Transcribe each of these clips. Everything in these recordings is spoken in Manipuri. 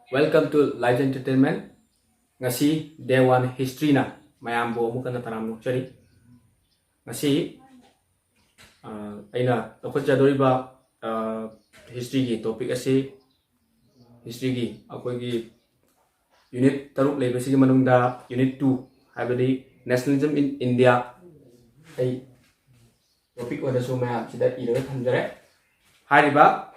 Welcome to Live Entertainment. Ngasi Day 1 History na mayam bo mu kana taram chari. Ngasi aina tokojadori ba history gi topic asi history gi akoi gi unit taruk lebe si manungda unit 2 habadi nationalism in India ai topic oda so mayam sida ira thamjare hariba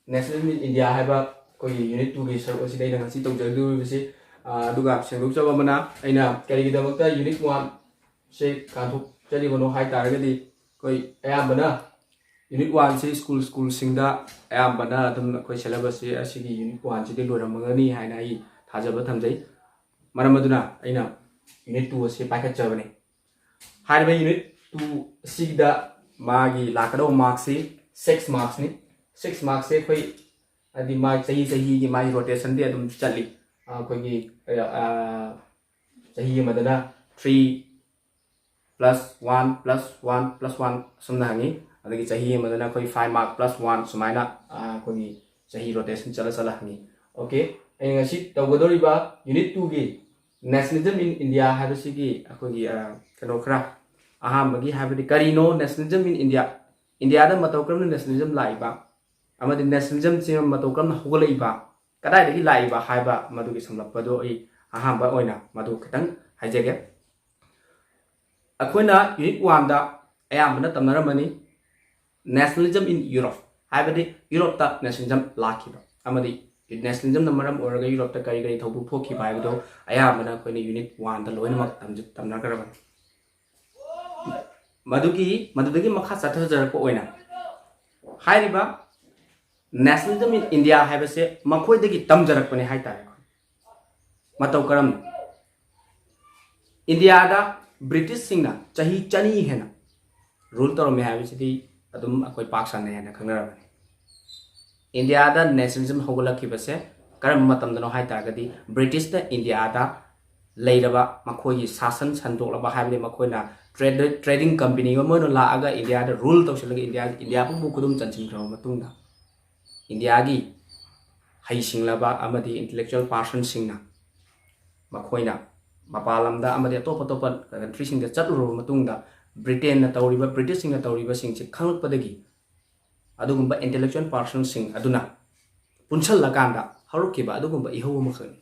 nationalism in India haiba koi unit 2 gi saruk asi dai nang si tawjadu bisi aduga senguk chaba mana aina kari gi damakta unit 1 se kanthuk chali bono hai taragadi koi ayambana unit 1 se school singda ayambana adum koi syllabus se asigi unit 1 se de loramagani haina ai thajaba thamjai maramaduna aina unit 2 se paikhat chabane hariba unit 2 sigda magi lakado marks se 6 marks ni 6 marks se koi adi mai sahi gi mai rotation de adum chali koi gi sahi madana 3 plus 1 plus 1 plus 1 sumna hangi adagi sahi madana koi 5 mark plus 1 sumaina koi sahi rotation chala hangi okay ai ngasi tawgodori ba unit 2 gi nationalism in India habasi gi koi gi kano khra aham bagi habadi karino nationalism in India da matokram nationalism laiba amadi nationalism sim matokram hogolaiba kadai dagi laiba haiba madugi samlapado ai aham ba oina madu kitang haijege akoina unit 1 da ayambana tamnaramani nationalism in Europe habadi Europe ta nationalism lakiba amadi nationalism namaram oraga Europe ta kari thobu phokhi baibado ayambana koina unit 1 da loina mak tamnakaraba madudagi makha sathajar ko oina hairiba nationalism in India habase makhoi dagi tamjarak pani haitare matau karam India da British singna chahi chani hena rule tor me habase di adum akoi pakistan ne hena khangra India da nationalism hogolaki base karam matam dano haitare gadi British da India da leiraba makhoi sasan sandok laba habde makhoi na trading company mo no la aga India da rule to selaga India pu kudum chanchin kro matung da India gi hai singlaba amadi intellectual person singna makhoina mapalamda amadi top country sing da chatru matungda Britain na tawriba British sing na tawriba sing se khanglakpadagi adugumba intellectual person sing aduna punchal lakanda harukiba adugumba iho makhani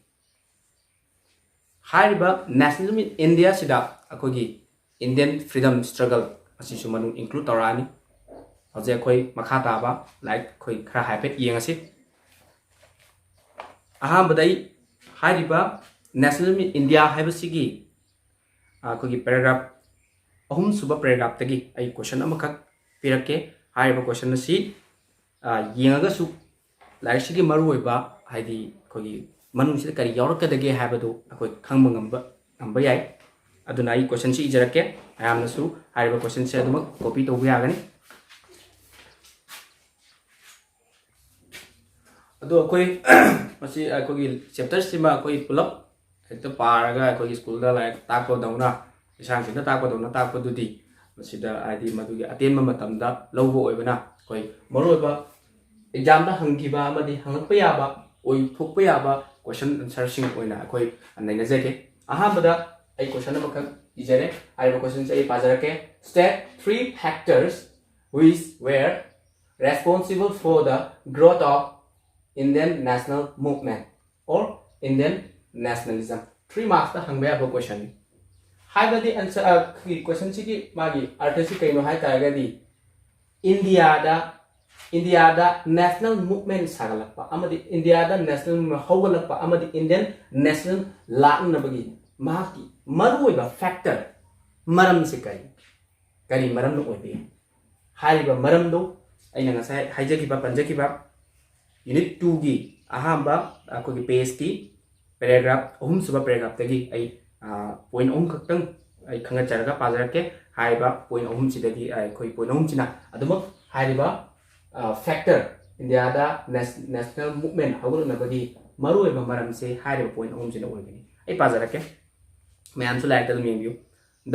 hariba nationalism in India sida akogi Indian freedom struggle asi sumanung include torani hoje koi makhata ba like koi khara haipet yengasi aham badai hariba nationalism in India haibasigi akogi paragraph ahum suba paragraph tagi ai question amakak pirake hariba question asi yengaga su like sigi maru oiba haidi kogi manung sida kari yaurakadage haibadu akoi khangba ngamba yai aduna ai question si ijarake ayamna su hariba question se aduma copy tobu yagani ado akoi masi akoi chapter sima akoi pulap hekta paraga akoi school da like takpo dauna isang sida takpo dauna takpo dudi masida id madugi atenma matamda lowbo oibana koi moroiba exam da hangkiba amadi hangakpa yaba oi thokpa yaba question answer sing oina akoi anaina jeke ahambada ai question amakak ijare aiba question se pajarake state 3 factors which were responsible for the growth of Indian national movement or Indian nationalism 3 marks ta hangba ba question haibadi answer question sigi magi artisi kaino hai taragadi India da national movement sagalakpa amadi India da national hawgalakpa amadi Indian national lakna bagi maki maruiba factor maram se kari maram no oibe haiba maram do aina ngasai haijakiba panjakiba unit 2 gi ahamba akogi page ki paragraph ahum suba paragraph tagi ai point ahum khaktang ai khanga charaga pajarake haiba point ahum chidagi ai khoi point ahum china aduma haiba factor India da national movement hawul na bagi maruiba maram se haiba point ahum china oigani ai pajarake mayam su like the view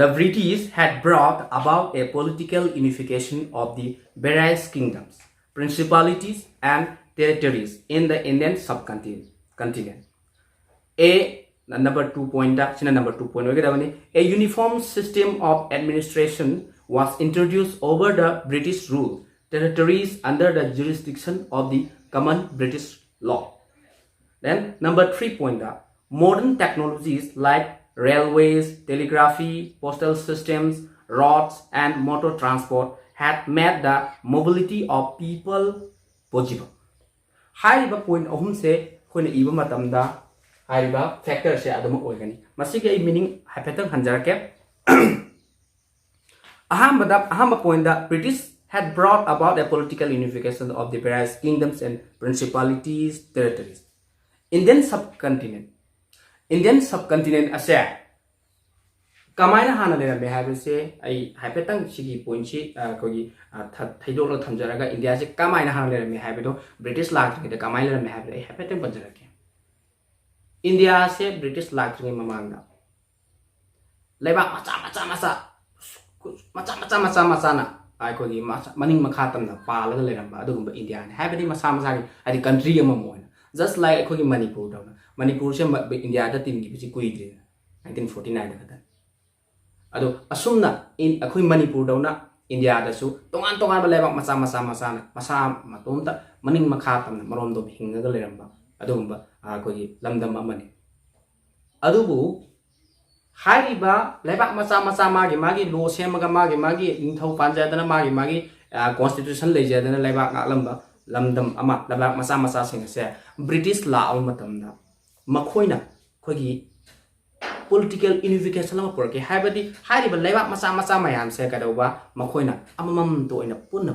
the British had brought about a political unification of the various kingdoms principalities and territories in the Indian subcontinent subcontinent. A number 2 point number 2 point a uniform system of administration was introduced over the British rule territories under the jurisdiction of the common British law. Then number 3 point modern technologies like railways, telegraphy, postal systems, roads and motor transport had made the mobility of people possible. High point ahum se khoi na iba matamda haiba factor se adum oigani masige meaning hypetang hanjarake ahamba point the British had brought about a political unification of the various kingdoms and principalities territories. Indian subcontinent ase kamaina hana le me have se ai hypetang sigi point si kogi thaidok lo thamjaraga India se kamaina hana le me have do British lag de kamaina le me have ai hypetang banjarake India se British lag ni mamangda leba macha na ai kogi maning makha tam na pa la le ramba adu gumba India ne have di masa gi ai country ama mo just like kogi Manipur se India da tin gi bi kui de 1949 da ado asumna in akhui Manipur dauna India da su tongan ba lebak masa matumta maning makha tam na marom do hinga ga leramba ado gumba akoi lamdam amani adubu hariba lebak masa magi law semaga magi ningthau panjadana magi constitution lejadana lebak ngaklamba lamdam ama lebak masa sing se British law matamda makhoina khogi political unification lama porke habadi hariba lebak masa mayam se kadauba makhoina amamam to ina punna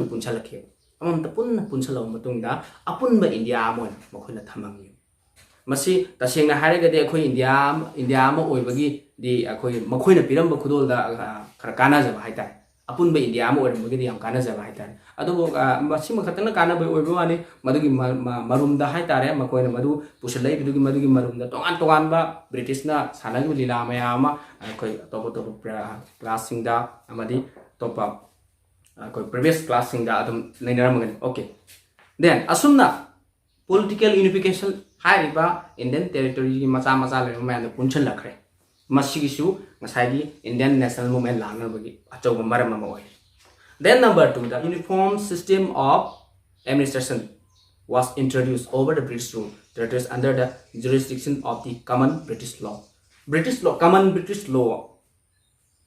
punchalakhe amam ta punna punchalaw matungda apunba India mon makhoina thamangyu masi tasengna haragade akhoi India ma oibagi di akhoi makhoina piramba khudolda khara kana jaba haitai apunba India ma oirambagi di yam kana jaba haitai adugo masi makhatana kana bai oibo ani madugi marumda haitare makhoina madu pusalai bidugi madugi marumda tongan ba British na sanagi lila mayama akhoi topo class singda amadi topa akhoi previous class singda adum nainaramagani okay then asumna political unification hariba Indian territory macha le man punchal lakhre masigisu ngasagi Indian national movement lana bagi achau maram ma oi. Then number 2 the uniform system of administration was introduced over the British rule territories under the jurisdiction of the common British law common British law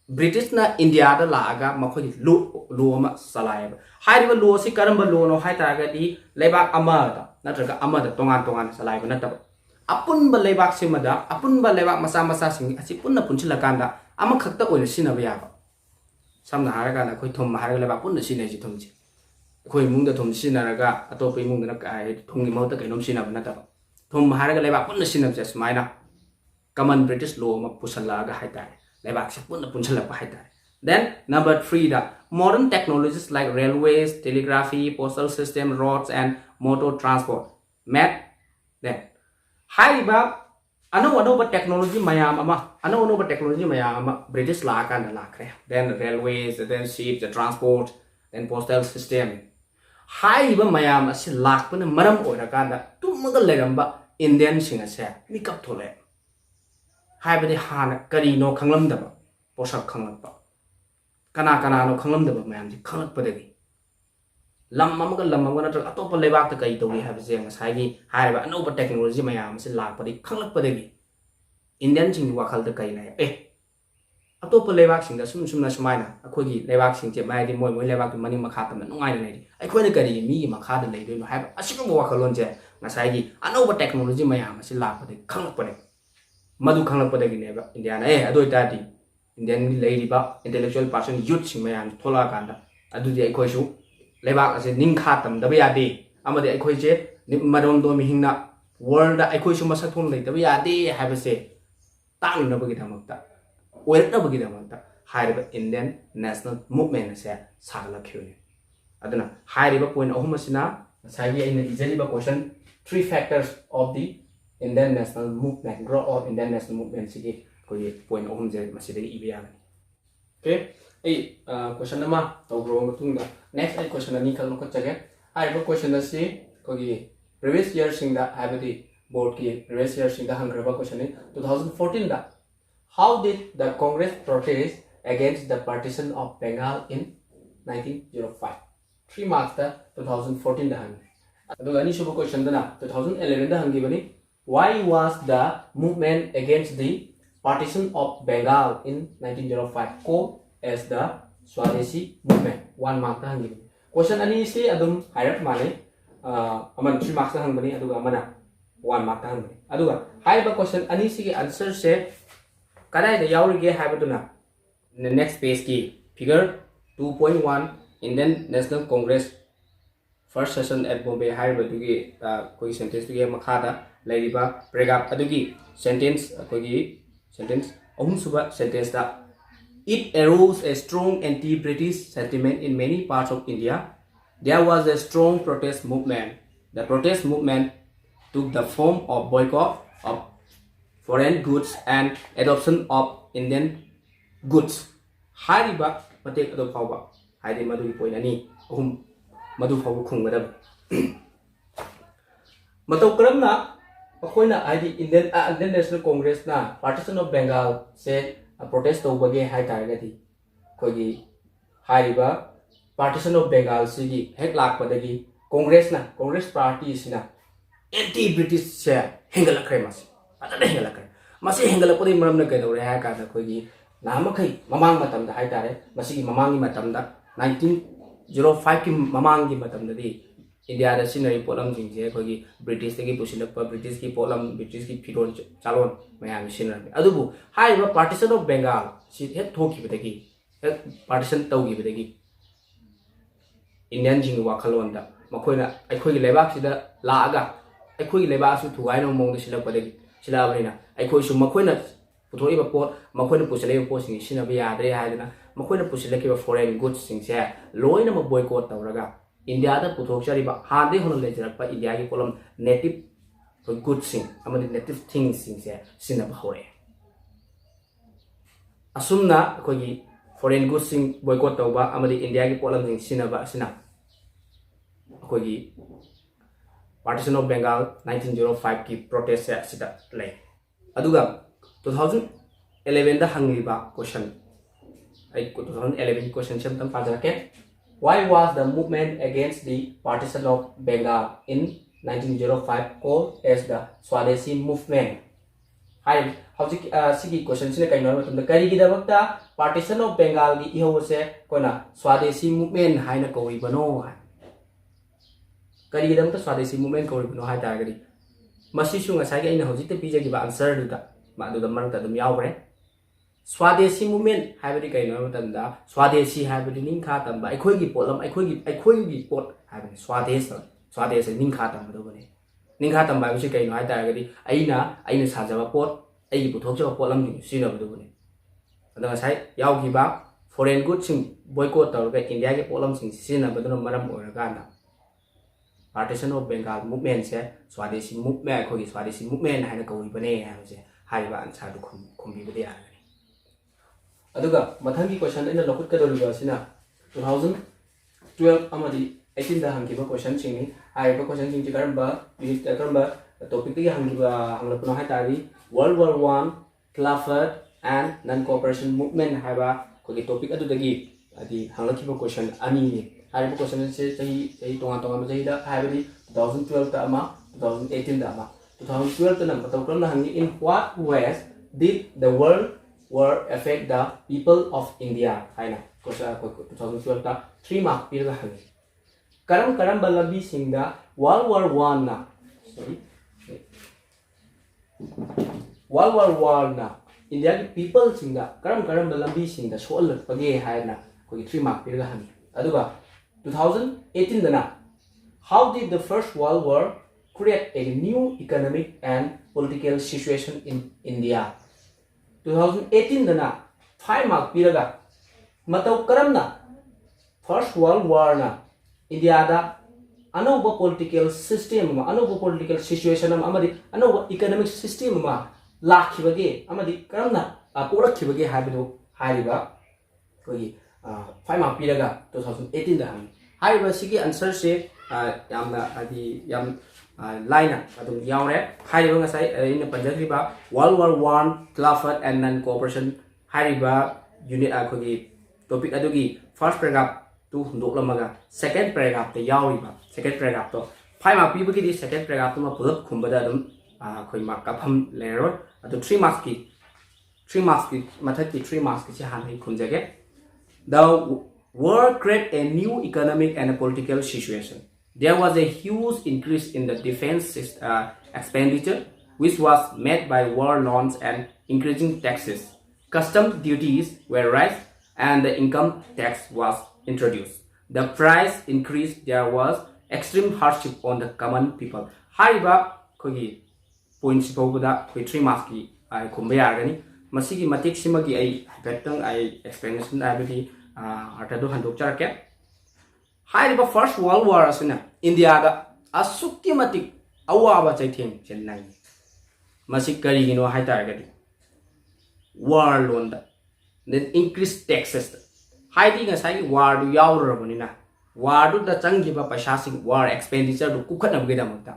British na India da laaga makhoi law ma salaiba hariba law si karamba law no haitaga di lebak amada natraga amada tongan salaiba nataba apun ba lebak simada apun ba lebak masa sing asi punna punchilakanda ama khakta oina sinaba yaba samna haraga na khoi thom haraga lebak punna sinai ji thomji khoi mungda thom sinaraga atope mungda na kai thongi mauta kainom sinaba nataba thom haraga lebak punna sinabja smaina common British law ma pusalaga haitai lebak se punna punchalapa haitai. Then number 3 the modern technologies like railways, telegraphy, postal system, roads and motor transport made then haiba ano technology mayam ama British la kan lakre then railways then ships the transport then postal system haiba mayam asi lakpana maram oira kanda tumaga leramba Indian singa se mikap thole haiba de hana kari no khanglamdaba posak khanglapa kana no khanglamdaba mayam ji khanglakpadagi lam amaga natra atopa lebak ta kai tawri habse ngasagi haiba anoba technology mayam se lakpadi khanglakpadagi Indian sing wakhal da kai lai atopa lebak sing da sumna sumaina akhogi lebak sing je mai di moi lebak ki mani makha tam nungai na nei aikhoina kari mi gi makha da lei do no haiba asiku wakhalon je ngasagi anoba technology mayam se lakpadi khanglakpade madu khanglakpadagi neba India na adoi tadi Indian lei riba intellectual person youth sing mayam thola kanda adu di aikhoisu lebak ase ningkha tam da ya de amade aikoi je marom do mi hingna world da aikoi su masak thon lei da ya de habase tang na bagi damakta oir na bagi damakta haiba Indian national movement ase sagla khune aduna haiba point ahum asina sagi aina ijaliba question 3 factors of the Indian national movement growth of Indian national movement sigi koi point ahum je maside ibya okay question nama tawro matungda next question ani khal no khachage haiba question asi kogi previous year singda habadi board की previous year सिंगा हंग्रबा question है 2014 दा how did the Congress protest against the partition of Bengal in 1905 3 marks दा 2014 दा हंग अदुगा अनि सुबो question दा 2011 दा हंगी बनी why was the movement against the partition of Bengal in 1905 called as the Swadeshi movement 1 mark दा हंगी question ani se adum hairat mane aman 3 marks दा हंग बनी अदुगा amana 1 mark दा हंग बनी अदुगा हाइबा question ani se की answer से kadai da yaurige haibaduna next page ki figure 2.1 Indian National Congress first session at Bombay haibadugi koi sentence tugi makhada lairiba paragraph adugi sentence koi sentence ahum suba sentence da it arose a strong anti-British sentiment in many parts of India. There was a strong protest movement. The protest movement took the form of boycott of foreign goods and adoption of Indian goods. Hariba matek ado phawba haidi madu point ani ahum madu phawba khungmadab matau karamna akoina haidi Indian National Congress na partition of Bengal se protest tawbage hai targati kogi hariba partition of Bengal sigi hek lakpadagi Congress party sina anti British se hengalakre mas adana hengalakre masi hengalakpodi maramna kaidore ha ka da kogi namakai mamang matamda hai tare masigi mamangi matamda 1905 ki mamangi matamda di India da sinari polam jingje kogi British tagi pusilakpa British ki polam British ki firon chalon mayam sinari adubu haiba partition of Bengal si het thoki bedagi het partition tawgi bedagi Indian jing wakhalon da makoina aikoi gi lebak sida laaga aikoi gi lebak su thuai no mong da silakpadagi silabina aikoi su makoina puthoi ba pot makoina pusilai pot sing sinabe yadre haidana makoina pusilaki ba foreign goods sing se loina ma boycott tawraga India da puthok chari ba hade hono lejarak pa India ki kolom native goods sing amani native things sing se sinaba hore asumna kogi foreign goods sing boycott tawba amadi India ki kolom sing sinaba sina kogi partition of Bengal 1905 ki protest se sida lay aduga 2011 da hangiba question ai 2011 question sem tam pajarake why was the movement against the partition of Bengal in 1905 called as the Swadeshi movement hai hauji sigi question sine kai no matam da kari gi dabakta partition of Bengal gi iho se koina Swadeshi movement haina koi bano kari gi dabakta Swadeshi movement koi bano hai ta gari masi su ngasai gi aina hauji te pije gi ba answer du da ma du da man ta dum yaure Swadeshi movement haibadi kai no matanda Swadeshi haibadi ningkha tamba aikoi gi polam aikoi gi pot haibadi Swadesh ningkha tamba do bane ningkha tamba bi kai no hai ta gadi aina sajaba pot ai gi puthok jaba polam gi sina do bane ada sai yaw gi ba foreign goods sing boycott tar ga India gi polam sing sina badana maram oraga na partition of Bengal movement se Swadeshi movement aikoi gi Swadeshi movement haina koi bane ha se haiba answer du khumbi bade ya aduga mathangi question ina lokut ka doriba sina 2012 amadi 18 da hangiba question sing ni ai ba question sing karamba unit karamba topic ti hangiba hangla puno hai tari World War 1 Khilafat and non cooperation movement haiba ko gi topic adu dagi adi hangla kiba question ani ni hai ba question se sahi tonga ma sahi da hai ba di 2012 ta ama 2018 da ama 2012 ta nam patau na hangi in what ways did the world war affect the people of India haina kosa 2012 ta 3 mark pirga hangi karam balabi singda World War 1 na sorry World War 1 na India ki people singda karam balabi singda sol page haina ko 3 mark pirga hangi aduga 2018 dana how did the first world war create a new economic and political situation in India 2018 dana 5 mark piraga matau karamna first world war na India da anova political system ma anova political situation amadi anova economic system ma lakhibage amadi karamna porakhibage haibidu haiba koi 5 mark piraga 2018 da haiba sigi answer se yamna adi yam laina adum yaure hariba ngasai in panjagriba World War I Khilafat and Non-Cooperation hariba unit akogi topic adugi first paragraph tu hundoklamaga second paragraph te yauriba second paragraph to 5 mark pibagi di second paragraph to ma pulap khumbada adum khoi mark kapham leror adu 3 marks ki mathak ki 3 marks ki si han hai khumjage. The war created a new economic and political situation. There was a huge increase in the defense expenditure, which was met by war loans and increasing taxes. Customs duties were raised and the income tax was introduced. The price increased. There was extreme hardship on the common people. Hariba kogi points pobuda koi 3 marks ki ai khumba yargani masigi matik simagi ai betang ai explanation abidi artadu handok charake. Hariba first world war asuna India da asukki matik awaba chaitheng chenai masik kari gino haitaragadi war loan da then increase taxes haidi ngasai war du yaurabonina war du da changiba paisa sing war expenditure du kukhatna bgeda makta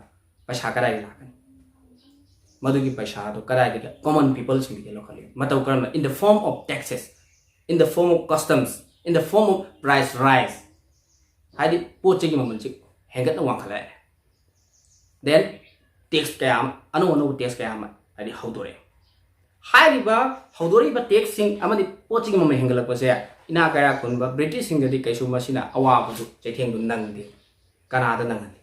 paisa karai lakani madugi paisa du karai de common people sing de locally matau karam in the form of taxes, in the form of customs, in the form of price rise. Haidi pochegi mamanchi hengat na wangkhala. Then tax kayam anu tax kayam haidi haudore. Haidi ba haudori ba tax sing amadi pochegi mamai hengala pase ina kaya kunba British sing di kaisu masina awa bu chaitheng dun nangdi Canada nangdi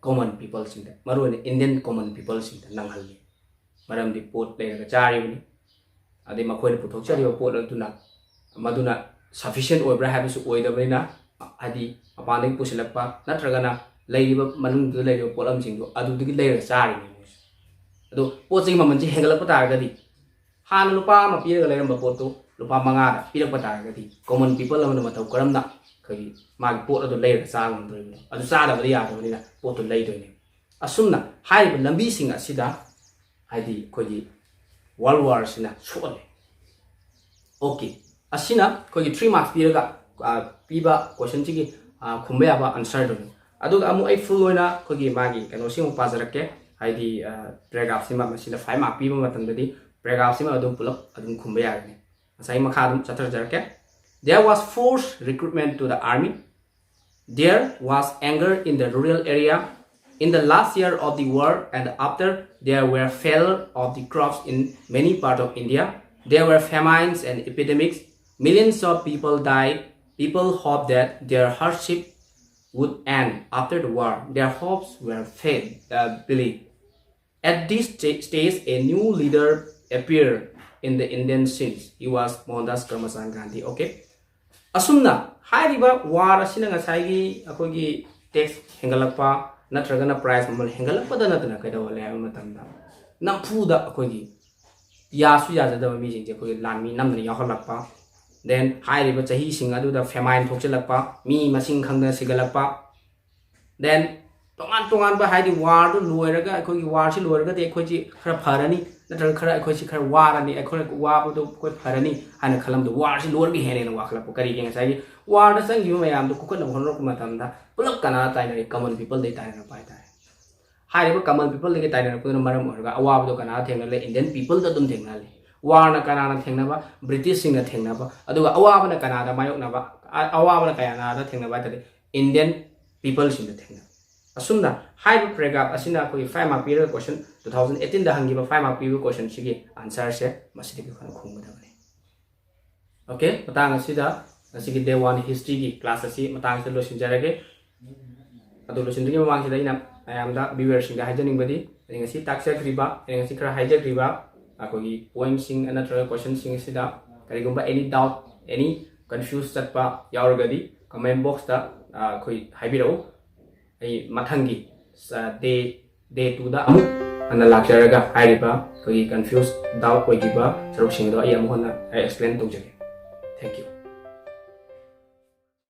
common people sing maru Indian common people sing nanghalli maram di pot le ga chari ni adi makhoi puthok chari pot tuna maduna sufficient oibra habisu oidabina adi apanding pusilakpa natragana leiba manung du leiba polam singdo adu digi leira chari ni adu poching mamanchi hengalakpa taragadi hana lupa ma piraga leiramba potu lupa manga da pirakpa taragadi common people amana matau karamna khagi magi pot adu leira chang ndribna adu chada bari yadabani potu leidoine asumna haiba lambi sing asida haidi khogi world war sina sole. Okay asina kogi 3 marks piraga piba question chigi khumba yaba answer do aduga amu ai full oina kogi magi kano sing pajarake haidi paragraph sima masina 5 mark piba matandadi paragraph sima adum pulap adum khumba yarne asai makha adum chatar jarake. There was forced recruitment to the army. There was anger in the rural area. In the last year of the war and after, there were failure of the crops in many parts of India. There were famines and epidemics. Millions of people died. People hoped that their hardship would end after the war. Their hopes were believed. At this stage, a new leader appeared in the Indian scenes. He was Mohandas Karmachand Gandhi. Okay. Asumna hariba war asina ngasai akogi tax hengalakpa natragana price mamal hengalakpa da natna kaidawale matamda nampuda akogi yasu yajada mi jingje akogi lanmi namna yahalakpa. Then hariba chahi sing adu da famine thokchalakpa mi masing khangda sigalakpa. Then tongan ba haidi war du loiraga akogi war si loiraga de akogi khara pharani natraga khara akogi khara warani akogi wabu do koi pharani hana khalam do war si lorgi hene wa khala kari ge sai war da sang yu mayam do kokon honro kuma tamda pulak kana taina common people de taina pai tai hariba common people de taina ko maram orga awabu do kana thengna le Indian people da dum thengna le war na kana na thengna ba British sing na thengna ba aduga awabu na kana da mayok na ba awabu na kaya na da thengna ba tade Indian people sing na thengna. Asumna high paragraph asina koi 5 mark period question 2018 da hangiba 5 mark period question sigi answer se masidi ki khana khungba da. Okay matang asida asigi day 1 history ki class asi matang se losin jarage adu losin digi mamang sida ina ayam da viewers singa hajaning badi ngasi taksha griba ngasi khara haja griba akogi point sing another question sing sida karigumba any doubt any confused chatpa yauragadi comment box da koi haibirau ai mathangi day 2 da amu ana lakjaraga hairiba koi confused doubt oigiba saruk sing do ai amu hona explain tawjage. Thank you.